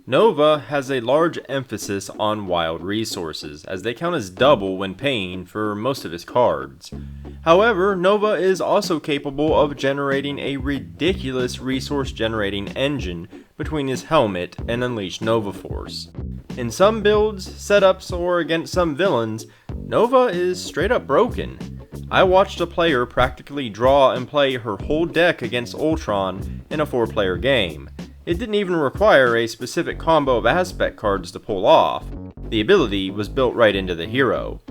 Nova has a large emphasis on wild resources, as they count as double when paying for most of his cards. However, Nova is also capable of generating a ridiculous resource generating engine between his helmet and Unleashed Nova Force. In some builds, setups, or against some villains, Nova is straight up broken. I watched a player practically draw and play her whole deck against Ultron in a 4-player game. It didn't even require a specific combo of aspect cards to pull off. The ability was built right into the hero.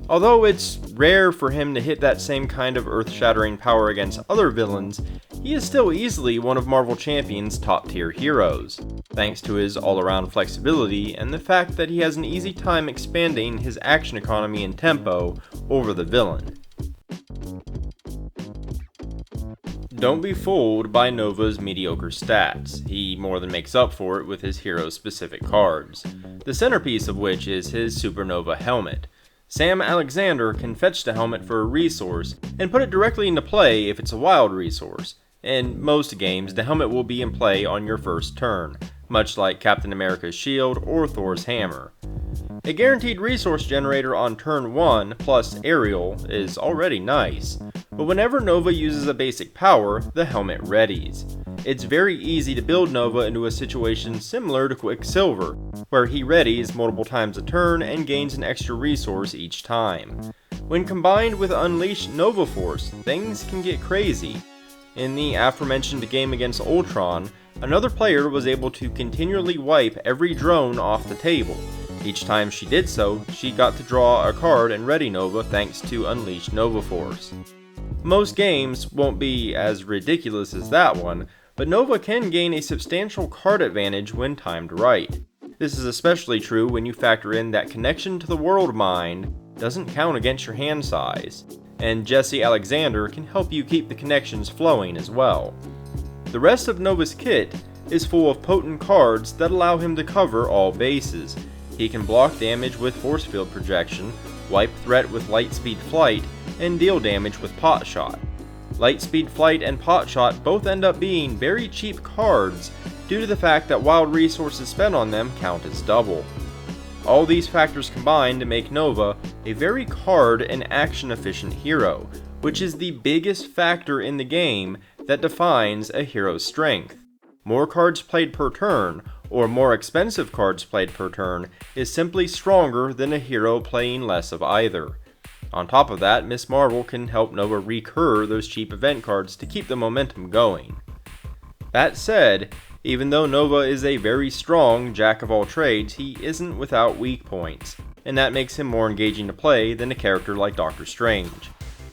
Although it's rare for him to hit that same kind of earth-shattering power against other villains, he is still easily one of Marvel Champion's top-tier heroes, thanks to his all-around flexibility and the fact that he has an easy time expanding his action economy and tempo over the villain. Don't be fooled by Nova's mediocre stats. He more than makes up for it with his hero's specific cards, the centerpiece of which is his Supernova helmet. Sam Alexander can fetch the helmet for a resource and put it directly into play if it's a wild resource. In most games, the helmet will be in play on your first turn, much like Captain America's shield or Thor's hammer. A guaranteed resource generator on turn 1 plus aerial is already nice, but whenever Nova uses a basic power, the helmet readies. It's very easy to build Nova into a situation similar to Quicksilver, where he readies multiple times a turn and gains an extra resource each time. When combined with Unleashed Nova Force, things can get crazy. In the aforementioned game against Ultron, another player was able to continually wipe every drone off the table. Each time she did so, she got to draw a card and ready Nova thanks to Unleashed Nova Force. Most games won't be as ridiculous as that one, but Nova can gain a substantial card advantage when timed right. This is especially true when you factor in that connection to the world mind doesn't count against your hand size, and Jesse Alexander can help you keep the connections flowing as well. The rest of Nova's kit is full of potent cards that allow him to cover all bases. He can block damage with force field projection, wipe threat with lightspeed flight, and deal damage with pot shot. Lightspeed flight and pot shot both end up being very cheap cards due to the fact that wild resources spent on them count as double. All these factors combine to make Nova a very card and action efficient hero, which is the biggest factor in the game that defines a hero's strength. More cards played per turn, or more expensive cards played per turn, is simply stronger than a hero playing less of either. On top of that, Ms. Marvel can help Nova recur those cheap event cards to keep the momentum going. That said, even though Nova is a very strong jack of all trades, he isn't without weak points, and that makes him more engaging to play than a character like Doctor Strange.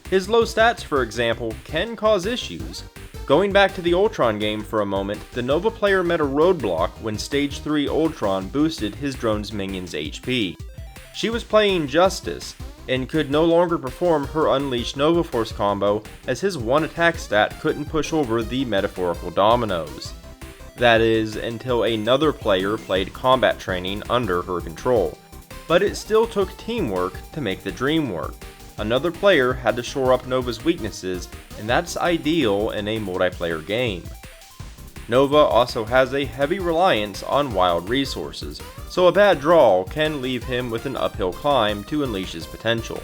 His low stats, for example, can cause issues. Going back to the Ultron game for a moment, the Nova player met a roadblock when Stage 3 Ultron boosted his drone's minions' HP. She was playing Justice, and could no longer perform her Unleashed Nova Force combo as his one attack stat couldn't push over the metaphorical dominoes. That is, until another player played combat training under her control. But it still took teamwork to make the dream work. Another player had to shore up Nova's weaknesses, and that's ideal in a multiplayer game. Nova also has a heavy reliance on wild resources, so a bad draw can leave him with an uphill climb to unleash his potential.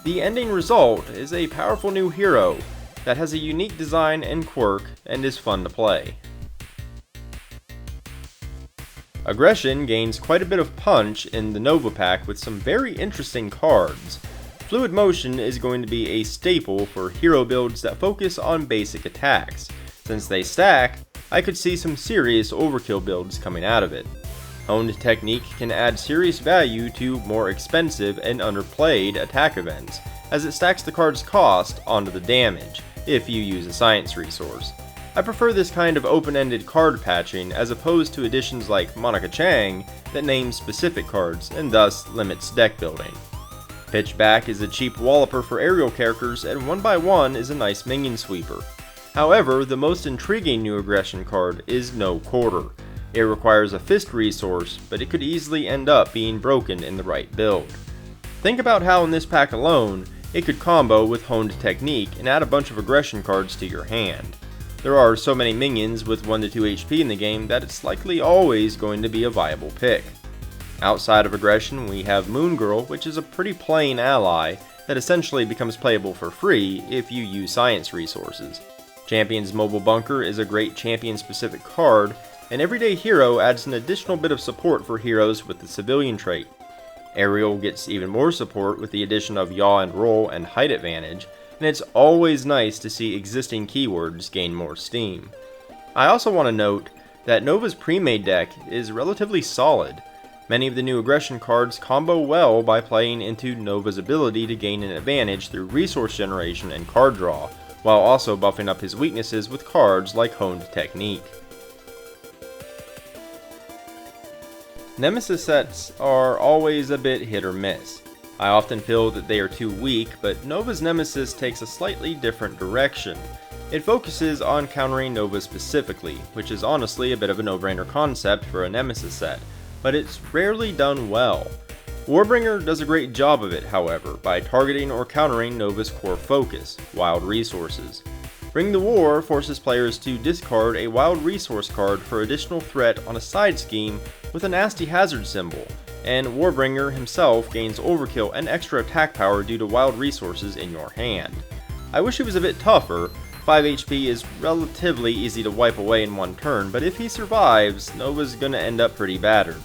The ending result is a powerful new hero that has a unique design and quirk and is fun to play. Aggression gains quite a bit of punch in the Nova pack with some very interesting cards. Fluid Motion is going to be a staple for hero builds that focus on basic attacks. Since they stack, I could see some serious overkill builds coming out of it. Honed Technique can add serious value to more expensive and underplayed attack events, as it stacks the card's cost onto the damage, if you use a science resource. I prefer this kind of open-ended card patching as opposed to additions like Monica Chang that name specific cards and thus limits deck building. Pitchback is a cheap walloper for aerial characters, and 1x1 is a nice minion sweeper. However, the most intriguing new aggression card is No Quarter. It requires a fist resource, but it could easily end up being broken in the right build. Think about how in this pack alone, it could combo with Honed Technique and add a bunch of aggression cards to your hand. There are so many minions with 1 to 2 HP in the game that it's likely always going to be a viable pick. Outside of aggression, we have Moon Girl, which is a pretty plain ally that essentially becomes playable for free if you use science resources. Champion's Mobile Bunker is a great champion-specific card, and Everyday Hero adds an additional bit of support for heroes with the civilian trait. Aerial gets even more support with the addition of Yaw and Roll and Height Advantage, and it's always nice to see existing keywords gain more steam. I also want to note that Nova's premade deck is relatively solid. Many of the new aggression cards combo well by playing into Nova's ability to gain an advantage through resource generation and card draw, while also buffing up his weaknesses with cards like Honed Technique. Nemesis sets are always a bit hit or miss. I often feel that they are too weak, but Nova's Nemesis takes a slightly different direction. It focuses on countering Nova specifically, which is honestly a bit of a no-brainer concept for a Nemesis set, but it's rarely done well. Warbringer does a great job of it, however, by targeting or countering Nova's core focus, wild resources. Bring the War forces players to discard a wild resource card for additional threat on a side scheme with a nasty hazard symbol, and Warbringer himself gains overkill and extra attack power due to wild resources in your hand. I wish he was a bit tougher. 5 HP is relatively easy to wipe away in one turn, but if he survives, Nova's gonna end up pretty battered.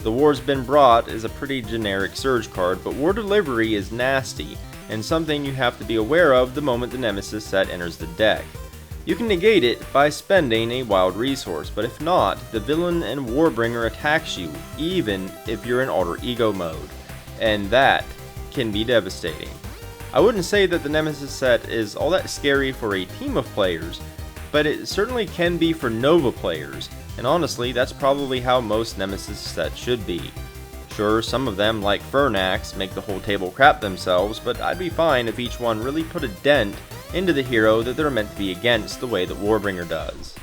The War's Been Brought is a pretty generic surge card, but War Delivery is nasty, and something you have to be aware of the moment the Nemesis set enters the deck. You can negate it by spending a wild resource, but if not, the villain and Warbringer attacks you, even if you're in alter ego mode, and that can be devastating. I wouldn't say that the Nemesis set is all that scary for a team of players, but it certainly can be for Nova players, and honestly, that's probably how most Nemesis sets should be. Sure, some of them, like Fernax, make the whole table crap themselves, but I'd be fine if each one really put a dent into the hero that they're meant to be against the way that Warbringer does.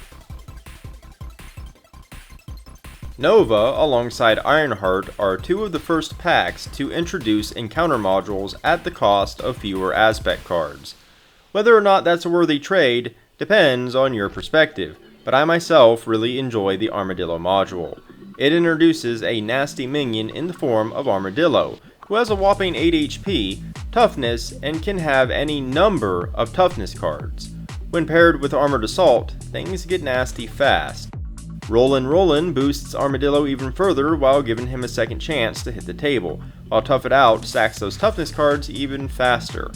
Nova, alongside Ironheart, are two of the first packs to introduce encounter modules at the cost of fewer aspect cards. Whether or not that's a worthy trade depends on your perspective, but I myself really enjoy the Armadillo Module. It introduces a nasty minion in the form of Armadillo, who has a whopping 8 HP, toughness, and can have any number of toughness cards. When paired with Armored Assault, things get nasty fast. Rollin' boosts Armadillo even further while giving him a second chance to hit the table, while Tough It Out sacks those toughness cards even faster.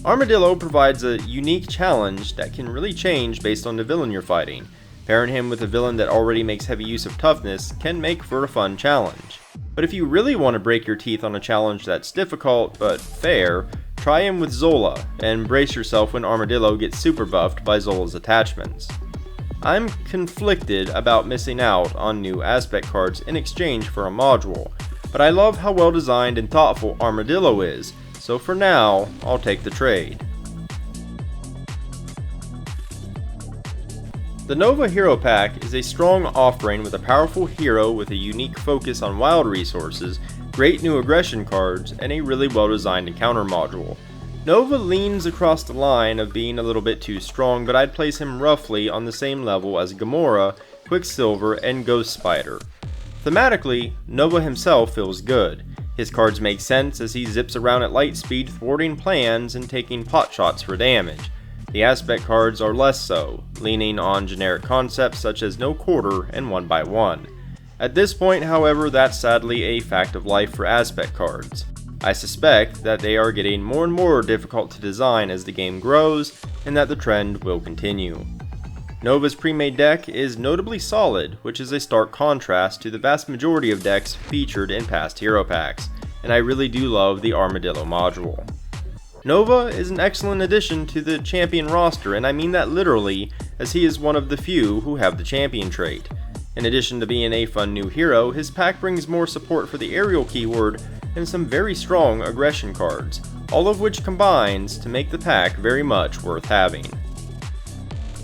Armadillo provides a unique challenge that can really change based on the villain you're fighting. Pairing him with a villain that already makes heavy use of toughness can make for a fun challenge. But if you really want to break your teeth on a challenge that's difficult but fair, try him with Zola, and brace yourself when Armadillo gets super buffed by Zola's attachments. I'm conflicted about missing out on new aspect cards in exchange for a module, but I love how well designed and thoughtful Armadillo is, so for now, I'll take the trade. The Nova Hero Pack is a strong offering with a powerful hero with a unique focus on wild resources, great new aggression cards, and a really well designed encounter module. Nova leans across the line of being a little bit too strong, but I'd place him roughly on the same level as Gamora, Quicksilver, and Ghost Spider. Thematically, Nova himself feels good. His cards make sense as he zips around at light speed thwarting plans and taking pot shots for damage. The aspect cards are less so, leaning on generic concepts such as no quarter and 1x1. At this point, however, that's sadly a fact of life for aspect cards. I suspect that they are getting more and more difficult to design as the game grows, and that the trend will continue. Nova's premade deck is notably solid, which is a stark contrast to the vast majority of decks featured in past hero packs, and I really do love the Armadillo Module. Nova is an excellent addition to the champion roster, and I mean that literally, as he is one of the few who have the champion trait. In addition to being a fun new hero, his pack brings more support for the aerial keyword and some very strong aggression cards, all of which combines to make the pack very much worth having.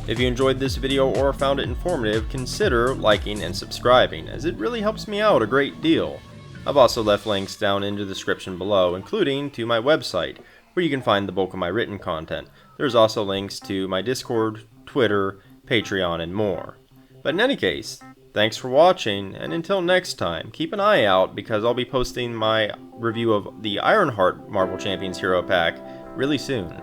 If you enjoyed this video or found it informative, consider liking and subscribing, as it really helps me out a great deal. I've also left links down in the description below, including to my website, where you can find the bulk of my written content. There's also links to my Discord, Twitter, Patreon, and more. But in any case, thanks for watching, and until next time, keep an eye out because I'll be posting my review of the Ironheart Marvel Champions Hero Pack really soon.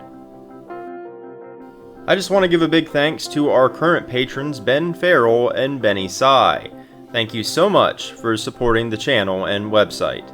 I just want to give a big thanks to our current patrons Ben Farrel and Benny Tsai. Thank you so much for supporting the channel and website.